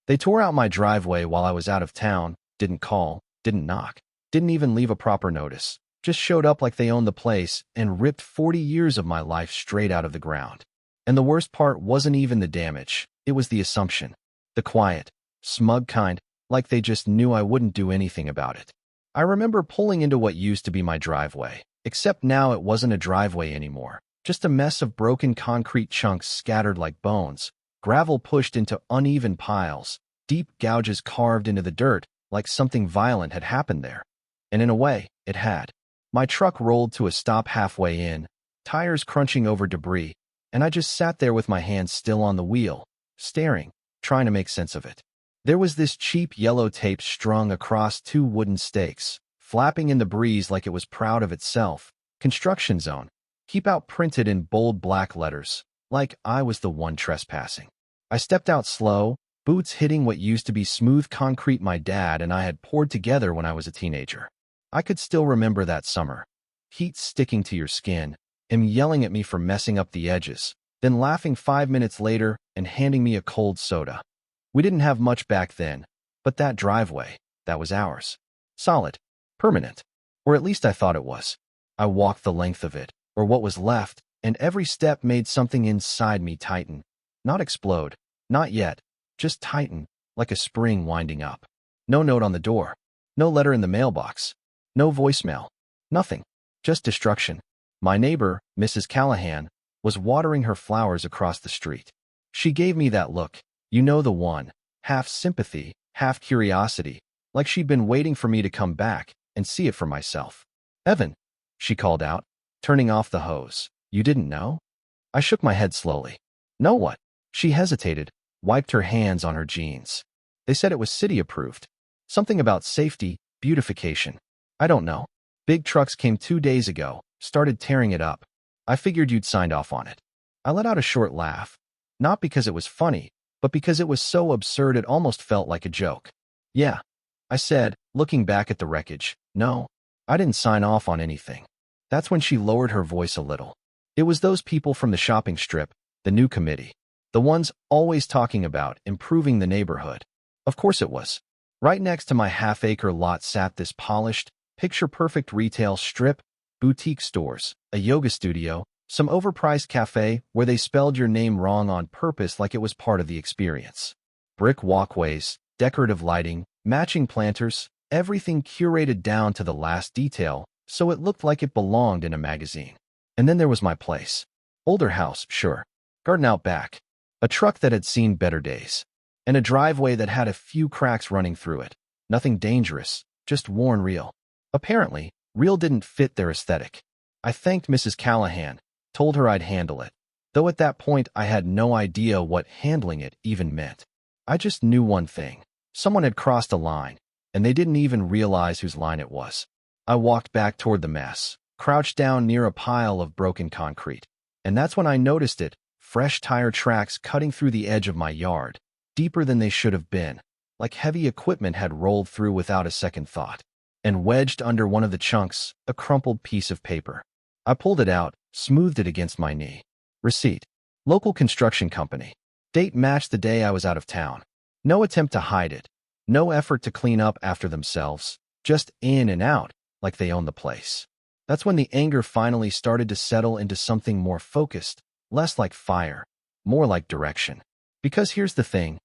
They tore out my driveway while I was out of town, didn't call, didn't knock, didn't even leave a proper notice, just showed up like they owned the place and ripped 40 years of my life straight out of the ground. And the worst part wasn't even the damage, it was the assumption. The quiet, smug kind, like they just knew I wouldn't do anything about it. I remember pulling into what used to be my driveway, except now it wasn't a driveway anymore, just a mess of broken concrete chunks scattered like bones, gravel pushed into uneven piles, deep gouges carved into the dirt like something violent had happened there. And in a way, it had. My truck rolled to a stop halfway in, tires crunching over debris, and I just sat there with my hands still on the wheel, staring, trying to make sense of it. There was this cheap yellow tape strung across two wooden stakes, flapping in the breeze like it was proud of itself. Construction zone. Keep out printed in bold black letters, like I was the one trespassing. I stepped out slow, boots hitting what used to be smooth concrete my dad and I had poured together when I was a teenager. I could still remember that summer. Heat sticking to your skin, him yelling at me for messing up the edges, then laughing 5 minutes later and handing me a cold soda. We didn't have much back then, but that driveway, that was ours. Solid. Permanent. Or at least I thought it was. I walked the length of it, or what was left, and every step made something inside me tighten. Not explode. Not yet. Just tighten, like a spring winding up. No note on the door. No letter in the mailbox. No voicemail. Nothing. Just destruction. My neighbor, Mrs. Callahan, was watering her flowers across the street. She gave me that look. You know the one. Half sympathy, half curiosity, like she'd been waiting for me to come back and see it for myself. Evan, she called out, turning off the hose. You didn't know? I shook my head slowly. Know what? She hesitated, wiped her hands on her jeans. They said it was city approved. Something about safety, beautification. I don't know. Big trucks came 2 days ago, started tearing it up. I figured you'd signed off on it. I let out a short laugh. Not because it was funny, but because it was so absurd it almost felt like a joke. Yeah, I said, looking back at the wreckage. No, I didn't sign off on anything. That's when she lowered her voice a little. It was those people from the shopping strip, the new committee. The ones always talking about improving the neighborhood. Of course it was. Right next to my half-acre lot sat this polished, picture-perfect retail strip, boutique stores, a yoga studio, some overpriced cafe where they spelled your name wrong on purpose like it was part of the experience. Brick walkways, decorative lighting, matching planters, everything curated down to the last detail, so it looked like it belonged in a magazine. And then there was my place. Older house, sure. Garden out back. A truck that had seen better days. And a driveway that had a few cracks running through it. Nothing dangerous, just worn real. Apparently, real didn't fit their aesthetic. I thanked Mrs. Callahan, told her I'd handle it, though at that point I had no idea what handling it even meant. I just knew one thing. Someone had crossed a line, and they didn't even realize whose line it was. I walked back toward the mess, crouched down near a pile of broken concrete. And that's when I noticed it, fresh tire tracks cutting through the edge of my yard, deeper than they should have been, like heavy equipment had rolled through without a second thought. And wedged under one of the chunks, a crumpled piece of paper. I pulled it out, smoothed it against my knee. Receipt. Local construction company. Date matched the day I was out of town. No attempt to hide it. No effort to clean up after themselves. Just in and out, like they owned the place. That's when the anger finally started to settle into something more focused, less like fire, more like direction. Because here's the thing.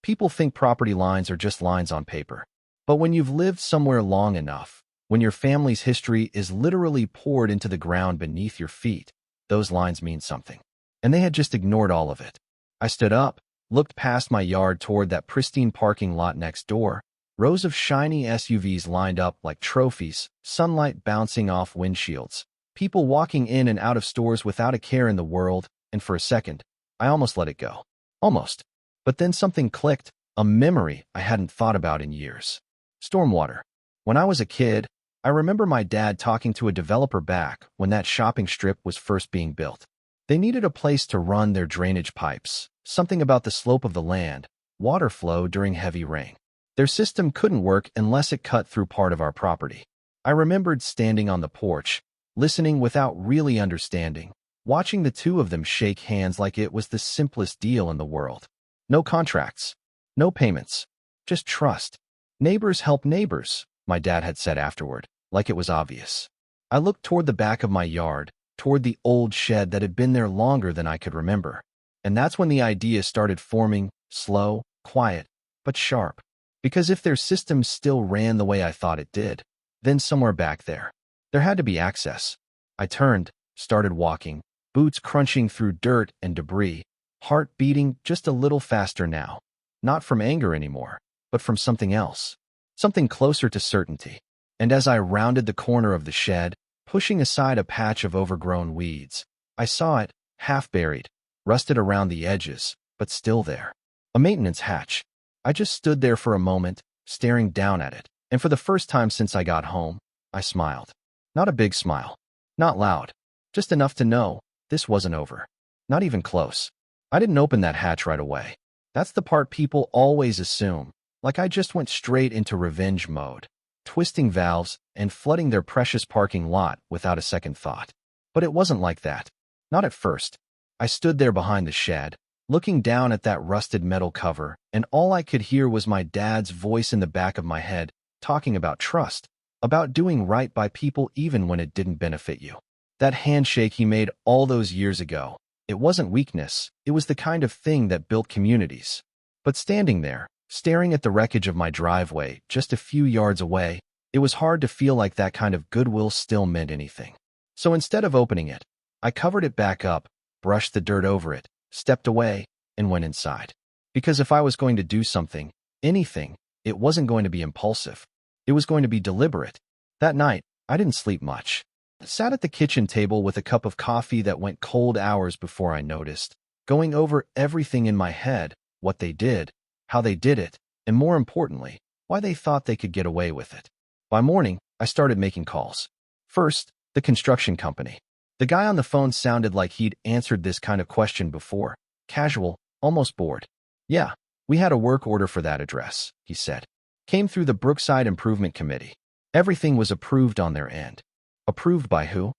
People think property lines are just lines on paper. But when you've lived somewhere long enough, when your family's history is literally poured into the ground beneath your feet, those lines mean something. And they had just ignored all of it. I stood up, looked past my yard toward that pristine parking lot next door, rows of shiny SUVs lined up like trophies, sunlight bouncing off windshields, people walking in and out of stores without a care in the world, and for a second, I almost let it go. Almost. But then something clicked, a memory I hadn't thought about in years. Stormwater. When I was a kid, I remember my dad talking to a developer back when that shopping strip was first being built. They needed a place to run their drainage pipes, something about the slope of the land, water flow during heavy rain. Their system couldn't work unless it cut through part of our property. I remembered standing on the porch, listening without really understanding, watching the two of them shake hands like it was the simplest deal in the world. No contracts. No payments. Just trust. Neighbors help neighbors, my dad had said afterward, like it was obvious. I looked toward the back of my yard, toward the old shed that had been there longer than I could remember. And that's when the idea started forming, slow, quiet, but sharp. Because if their system still ran the way I thought it did, then somewhere back there had to be access. I turned, started walking, boots crunching through dirt and debris, heart beating just a little faster now. Not from anger anymore, but from something else. Something closer to certainty. And as I rounded the corner of the shed, pushing aside a patch of overgrown weeds, I saw it, half buried, rusted around the edges, but still there. A maintenance hatch. I just stood there for a moment, staring down at it, and for the first time since I got home, I smiled. Not a big smile. Not loud. Just enough to know this wasn't over. Not even close. I didn't open that hatch right away. That's the part people always assume, like I just went straight into revenge mode, twisting valves and flooding their precious parking lot without a second thought. But it wasn't like that. Not at first. I stood there behind the shed, looking down at that rusted metal cover, and all I could hear was my dad's voice in the back of my head, talking about trust, about doing right by people even when it didn't benefit you. That handshake he made all those years ago, it wasn't weakness, it was the kind of thing that built communities. But standing there, staring at the wreckage of my driveway just a few yards away, it was hard to feel like that kind of goodwill still meant anything. So instead of opening it, I covered it back up, brushed the dirt over it, stepped away, and went inside. Because if I was going to do something, anything, it wasn't going to be impulsive. It was going to be deliberate. That night, I didn't sleep much. I sat at the kitchen table with a cup of coffee that went cold hours before I noticed, going over everything in my head, what they did, how they did it, and more importantly, why they thought they could get away with it. By morning, I started making calls. First, the construction company. The guy on the phone sounded like he'd answered this kind of question before. Casual, almost bored. Yeah, we had a work order for that address, he said. Came through the Brookside Improvement Committee. Everything was approved on their end. Approved by who?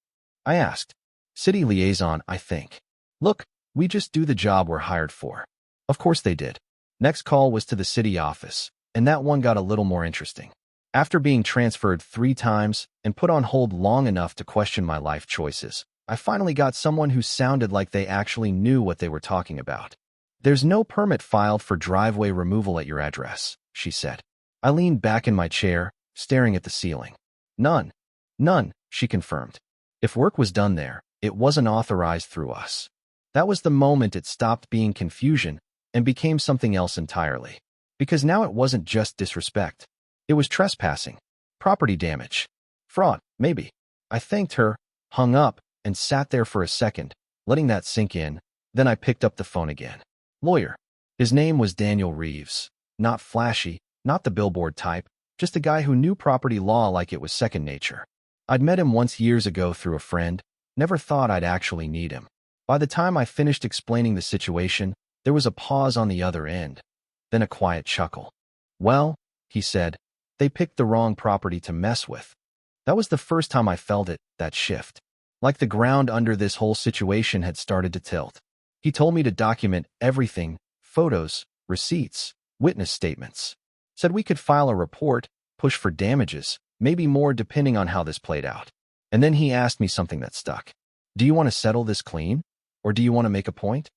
I asked. City liaison, I think. Look, we just do the job we're hired for. Of course they did. Next call was to the city office, and that one got a little more interesting. After being transferred 3 times and put on hold long enough to question my life choices, I finally got someone who sounded like they actually knew what they were talking about. There's no permit filed for driveway removal at your address, she said. I leaned back in my chair, staring at the ceiling. None. None, she confirmed. If work was done there, it wasn't authorized through us. That was the moment it stopped being confusion and became something else entirely. Because now it wasn't just disrespect. It was trespassing, property damage, fraud, maybe. I thanked her, hung up, and sat there for a second, letting that sink in. Then I picked up the phone again. Lawyer. His name was Daniel Reeves. Not flashy, not the billboard type, just a guy who knew property law like it was second nature. I'd met him once years ago through a friend, never thought I'd actually need him. By the time I finished explaining the situation, there was a pause on the other end, then a quiet chuckle. Well, he said, they picked the wrong property to mess with. That was the first time I felt it, that shift. Like the ground under this whole situation had started to tilt. He told me to document everything, photos, receipts, witness statements. Said we could file a report, push for damages, maybe more depending on how this played out. And then he asked me something that stuck. Do you want to settle this clean? Or do you want to make a point?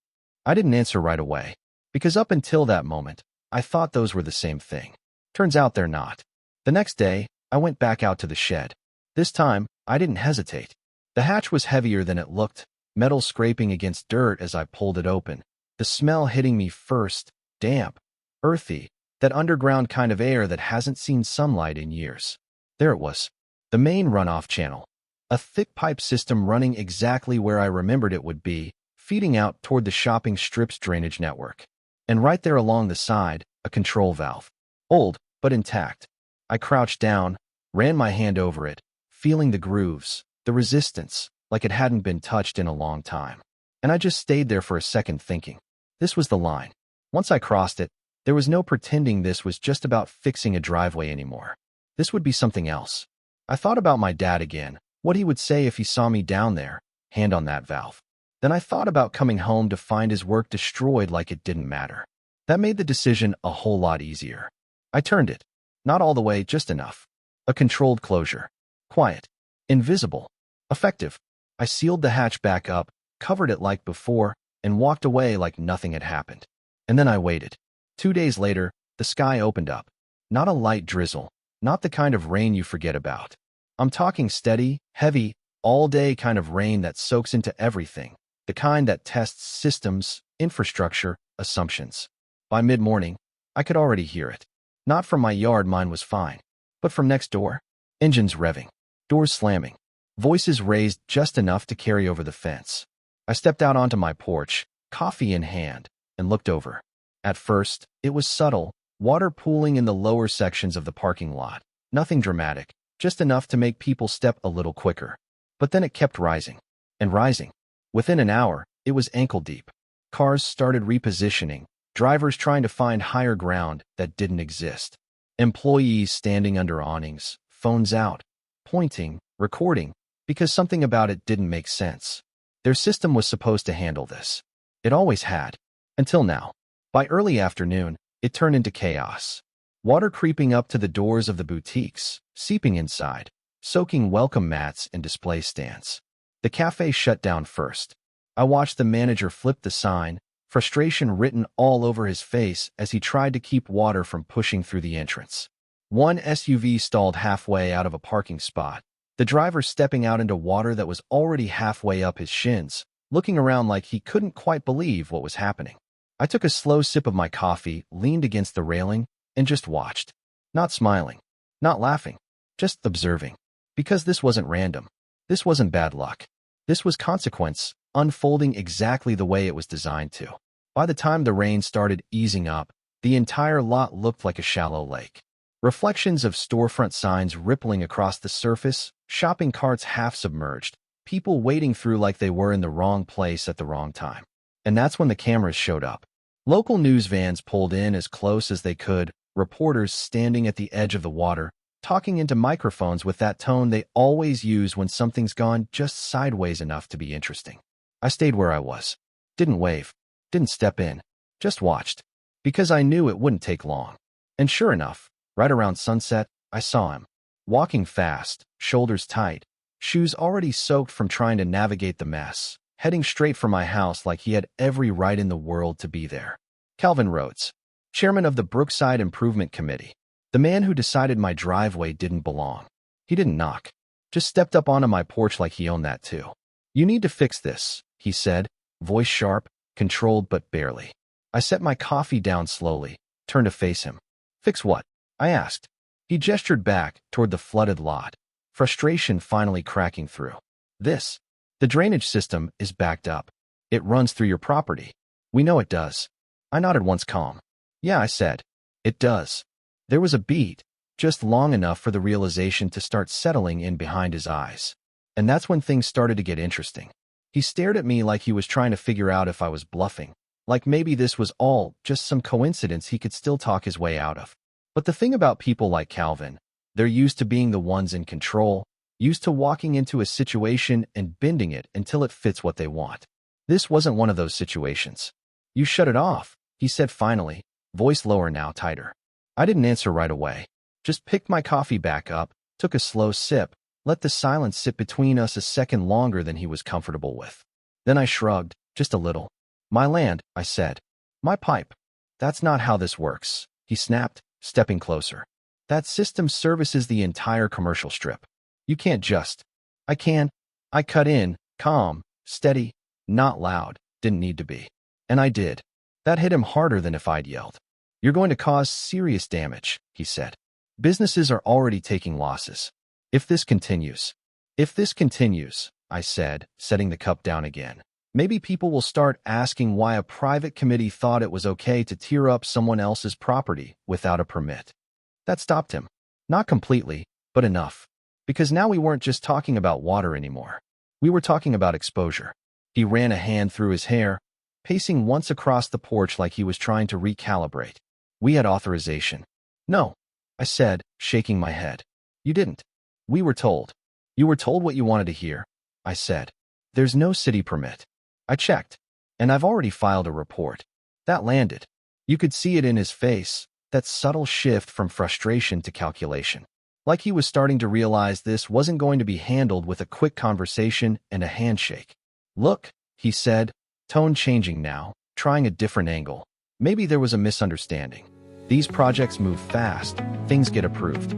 I didn't answer right away, because up until that moment, I thought those were the same thing. Turns out they're not. The next day, I went back out to the shed. This time, I didn't hesitate. The hatch was heavier than it looked, metal scraping against dirt as I pulled it open. The smell hitting me first, damp, earthy, that underground kind of air that hasn't seen sunlight in years. There it was. The main runoff channel. A thick pipe system running exactly where I remembered it would be, feeding out toward the shopping strip's drainage network. And right there along the side, a control valve. Old, but intact. I crouched down, ran my hand over it, feeling the grooves, the resistance, like it hadn't been touched in a long time. And I just stayed there for a second thinking. This was the line. Once I crossed it, there was no pretending this was just about fixing a driveway anymore. This would be something else. I thought about my dad again, what he would say if he saw me down there, hand on that valve. Then I thought about coming home to find his work destroyed like it didn't matter. That made the decision a whole lot easier. I turned it. Not all the way, just enough. A controlled closure. Quiet. Invisible. Effective. I sealed the hatch back up, covered it like before, and walked away like nothing had happened. And then I waited. 2 days later, the sky opened up. Not a light drizzle. Not the kind of rain you forget about. I'm talking steady, heavy, all-day kind of rain that soaks into everything. The kind that tests systems, infrastructure, assumptions. By mid-morning, I could already hear it. Not from my yard, mine was fine. But from next door. Engines revving. Doors slamming. Voices raised just enough to carry over the fence. I stepped out onto my porch, coffee in hand, and looked over. At first, it was subtle, water pooling in the lower sections of the parking lot. Nothing dramatic, just enough to make people step a little quicker. But then it kept rising. And rising. Within an hour, it was ankle-deep. Cars started repositioning, drivers trying to find higher ground that didn't exist. Employees standing under awnings, phones out, pointing, recording, because something about it didn't make sense. Their system was supposed to handle this. It always had. Until now. By early afternoon, it turned into chaos. Water creeping up to the doors of the boutiques, seeping inside, soaking welcome mats and display stands. The cafe shut down first. I watched the manager flip the sign, frustration written all over his face as he tried to keep water from pushing through the entrance. One SUV stalled halfway out of a parking spot, the driver stepping out into water that was already halfway up his shins, looking around like he couldn't quite believe what was happening. I took a slow sip of my coffee, leaned against the railing, and just watched. Not smiling, not laughing, just observing. Because this wasn't random. This wasn't bad luck. This was consequence, unfolding exactly the way it was designed to. By the time the rain started easing up, the entire lot looked like a shallow lake. Reflections of storefront signs rippling across the surface, shopping carts half submerged, people wading through like they were in the wrong place at the wrong time. And that's when the cameras showed up. Local news vans pulled in as close as they could, reporters standing at the edge of the water, talking into microphones with that tone they always use when something's gone just sideways enough to be interesting. I stayed where I was. Didn't wave. Didn't step in. Just watched. Because I knew it wouldn't take long. And sure enough, right around sunset, I saw him. Walking fast, shoulders tight, shoes already soaked from trying to navigate the mess, heading straight for my house like he had every right in the world to be there. Calvin Rhodes, chairman of the Brookside Improvement Committee. The man who decided my driveway didn't belong. He didn't knock. Just stepped up onto my porch like he owned that too. "You need to fix this," he said, voice sharp, controlled but barely. I set my coffee down slowly, turned to face him. "Fix what?" I asked. He gestured back toward the flooded lot, frustration finally cracking through. "This. The drainage system is backed up. It runs through your property." "We know it does." I nodded once calm. "Yeah," I said. "It does." There was a beat, just long enough for the realization to start settling in behind his eyes. And that's when things started to get interesting. He stared at me like he was trying to figure out if I was bluffing, like maybe this was all just some coincidence he could still talk his way out of. But the thing about people like Calvin, they're used to being the ones in control, used to walking into a situation and bending it until it fits what they want. This wasn't one of those situations. "You shut it off," he said finally, voice lower now, tighter. I didn't answer right away. Just picked my coffee back up, took a slow sip, let the silence sit between us a second longer than he was comfortable with. Then I shrugged, just a little. "My land," I said. "My pipe." "That's not how this works," he snapped, stepping closer. "That system services the entire commercial strip. You can't just." "I can." I cut in, calm, steady, not loud, didn't need to be. And I did. That hit him harder than if I'd yelled. "You're going to cause serious damage," he said. "Businesses are already taking losses. If this continues." "If this continues," I said, setting the cup down again, "maybe people will start asking why a private committee thought it was okay to tear up someone else's property without a permit." That stopped him. Not completely, but enough. Because now we weren't just talking about water anymore. We were talking about exposure. He ran a hand through his hair, pacing once across the porch like he was trying to recalibrate. "We had authorization." "No," I said, shaking my head. "You didn't." "We were told." "You were told what you wanted to hear," I said. "There's no city permit." I checked. "And I've already filed a report." That landed. You could see it in his face, that subtle shift from frustration to calculation. Like he was starting to realize this wasn't going to be handled with a quick conversation and a handshake. "Look," he said, tone changing now, trying a different angle. "Maybe there was a misunderstanding. These projects move fast, things get approved.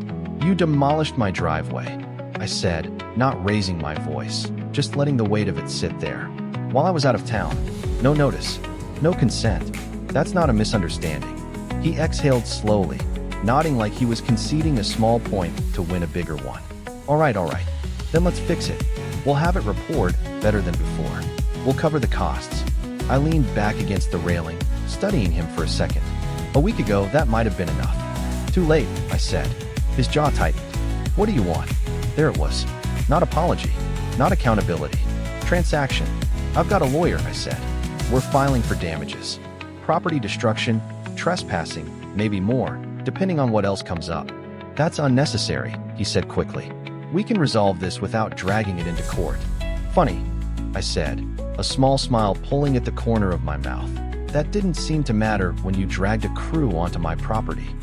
You demolished my driveway," I said, not raising my voice, just letting the weight of it sit there. "While I was out of town. No notice, no consent. That's not a misunderstanding." He exhaled slowly, nodding like he was conceding a small point to win a bigger one. All right. Then let's fix it. We'll have it report better than before. We'll cover the costs." I leaned back against the railing, studying him for a second. A week ago, that might have been enough. "Too late," I said. His jaw tightened. "What do you want?" There it was. Not apology, not accountability. Transaction. "I've got a lawyer," I said. "We're filing for damages. Property destruction, trespassing, maybe more, depending on what else comes up." "That's unnecessary," he said quickly. "We can resolve this without dragging it into court." "Funny," I said, a small smile pulling at the corner of my mouth. "That didn't seem to matter when you dragged a crew onto my property."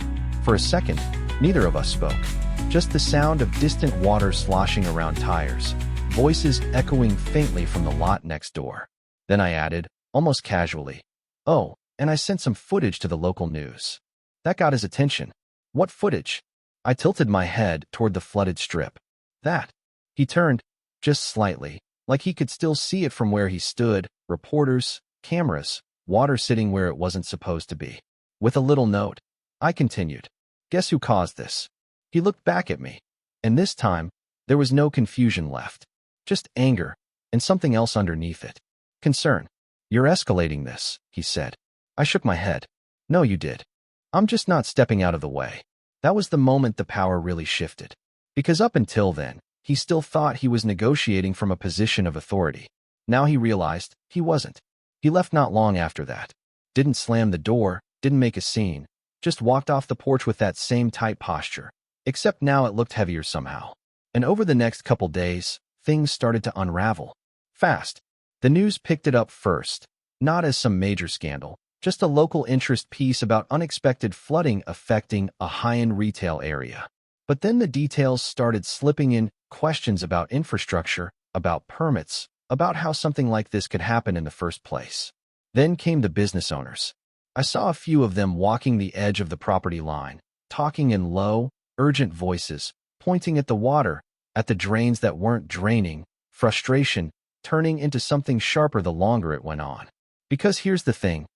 For a second, neither of us spoke. Just the sound of distant water sloshing around tires, voices echoing faintly from the lot next door. Then I added, almost casually, "Oh, and I sent some footage to the local news." That got his attention. "What footage?" I tilted my head toward the flooded strip. "That." He turned, just slightly, like he could still see it from where he stood, reporters, cameras, water sitting where it wasn't supposed to be. With a little note, I continued, "Guess who caused this?" He looked back at me, and this time, there was no confusion left. Just anger, and something else underneath it. Concern. "You're escalating this," he said. I shook my head. "No, you did. I'm just not stepping out of the way." That was the moment the power really shifted. Because up until then, he still thought he was negotiating from a position of authority. Now he realized he wasn't. He left not long after that. Didn't slam the door, didn't make a scene, just walked off the porch with that same tight posture. Except now it looked heavier somehow. And over the next couple days, things started to unravel. Fast. The news picked it up first, not as some major scandal, just a local interest piece about unexpected flooding affecting a high-end retail area. But then the details started slipping in, questions about infrastructure, about permits, about how something like this could happen in the first place. Then came the business owners. I saw a few of them walking the edge of the property line, talking in low, urgent voices, pointing at the water, at the drains that weren't draining, frustration turning into something sharper the longer it went on. Because here's the thing.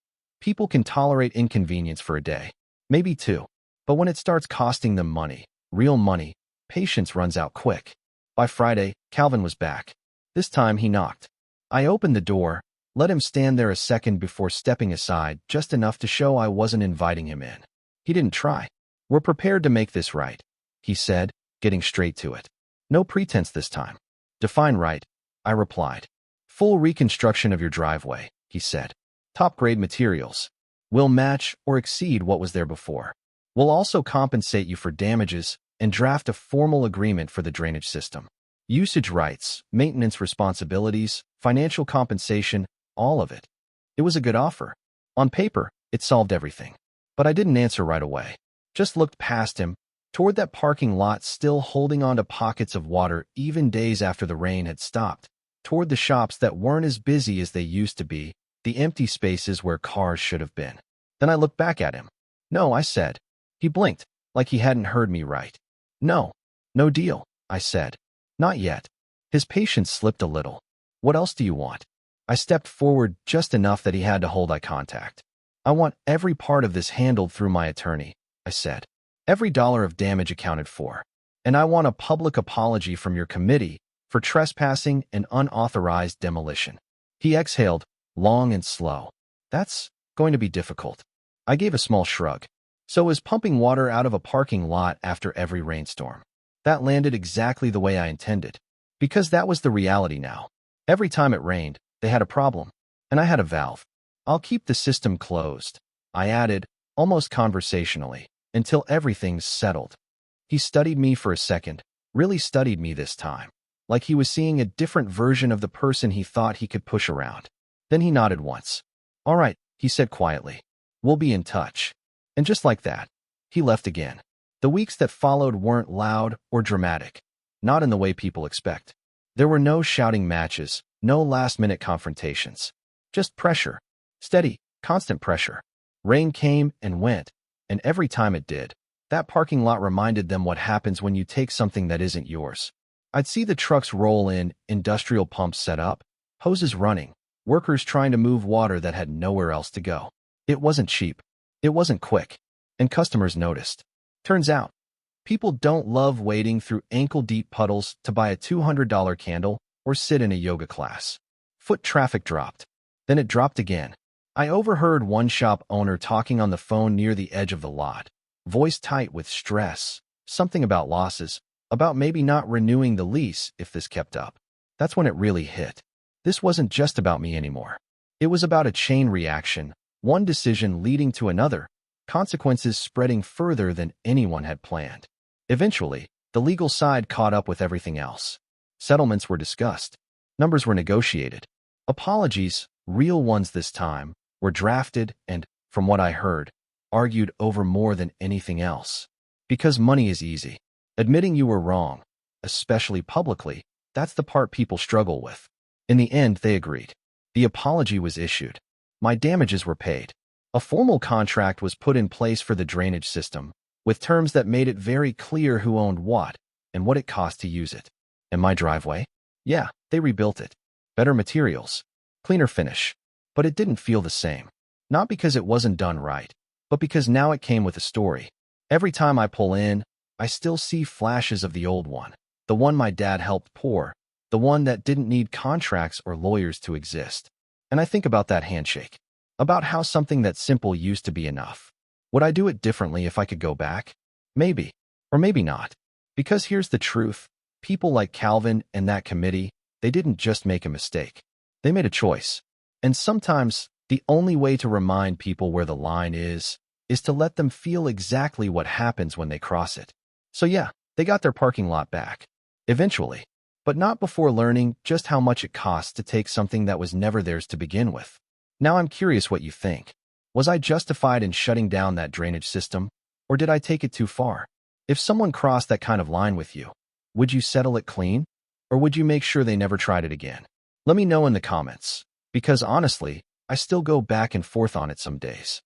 People can tolerate inconvenience for a day, maybe two, but when it starts costing them money, real money, patience runs out quick. By Friday, Calvin was back. This time he knocked. I opened the door, let him stand there a second before stepping aside, just enough to show I wasn't inviting him in. He didn't try. "We're prepared to make this right," he said, getting straight to it. "No pretense this time." "Define right," I replied. "Full reconstruction of your driveway," he said. "Top-grade materials. We'll match or exceed what was there before. We'll also compensate you for damages and draft a formal agreement for the drainage system. Usage rights, maintenance responsibilities, financial compensation, all of it." It was a good offer. On paper, it solved everything. But I didn't answer right away. Just looked past him, toward that parking lot still holding on to pockets of water even days after the rain had stopped, toward the shops that weren't as busy as they used to be, the empty spaces where cars should have been. Then I looked back at him. "No," I said. He blinked, like he hadn't heard me right. "No. No deal," I said. "Not yet." His patience slipped a little. "What else do you want?" I stepped forward just enough that he had to hold eye contact. "I want every part of this handled through my attorney," I said. "Every dollar of damage accounted for. And I want a public apology from your committee for trespassing and unauthorized demolition." He exhaled, long and slow. "That's going to be difficult." I gave a small shrug. So is pumping water out of a parking lot after every rainstorm. That landed exactly the way I intended. Because that was the reality now. Every time it rained, they had a problem. And I had a valve. "I'll keep the system closed," I added, almost conversationally, "until everything's settled." He studied me for a second, really studied me this time, like he was seeing a different version of the person he thought he could push around. Then he nodded once. "All right," he said quietly. We'll be in touch. And just like that, he left again. The weeks that followed weren't loud or dramatic, not in the way people expect. There were no shouting matches, no last-minute confrontations. Just pressure. Steady, constant pressure. Rain came and went, and every time it did, that parking lot reminded them what happens when you take something that isn't yours. I'd see the trucks roll in, industrial pumps set up, hoses running, workers trying to move water that had nowhere else to go. It wasn't cheap. It wasn't quick. And customers noticed. Turns out, people don't love wading through ankle-deep puddles to buy a $200 candle or sit in a yoga class. Foot traffic dropped. Then it dropped again. I overheard one shop owner talking on the phone near the edge of the lot, voice tight with stress, something about losses, about maybe not renewing the lease if this kept up. That's when it really hit. This wasn't just about me anymore. It was about a chain reaction, one decision leading to another, consequences spreading further than anyone had planned. Eventually, the legal side caught up with everything else. Settlements were discussed. Numbers were negotiated. Apologies, real ones this time, were drafted and, from what I heard, argued over more than anything else. Because money is easy. Admitting you were wrong, especially publicly, that's the part people struggle with. In the end, they agreed. The apology was issued. My damages were paid. A formal contract was put in place for the drainage system, with terms that made it very clear who owned what and what it cost to use it. And my driveway? Yeah, they rebuilt it. Better materials, cleaner finish. But it didn't feel the same. Not because it wasn't done right, but because now it came with a story. Every time I pull in, I still see flashes of the old one. The one my dad helped pour. The one that didn't need contracts or lawyers to exist. And I think about that handshake. About how something that simple used to be enough. Would I do it differently if I could go back? Maybe. Or maybe not. Because here's the truth. People like Calvin and that committee, they didn't just make a mistake. They made a choice. And sometimes, the only way to remind people where the line is to let them feel exactly what happens when they cross it. So yeah, they got their parking lot back. Eventually. But not before learning just how much it costs to take something that was never theirs to begin with. Now I'm curious what you think. Was I justified in shutting down that drainage system, or did I take it too far? If someone crossed that kind of line with you, would you settle it clean, or would you make sure they never tried it again? Let me know in the comments, because honestly, I still go back and forth on it some days.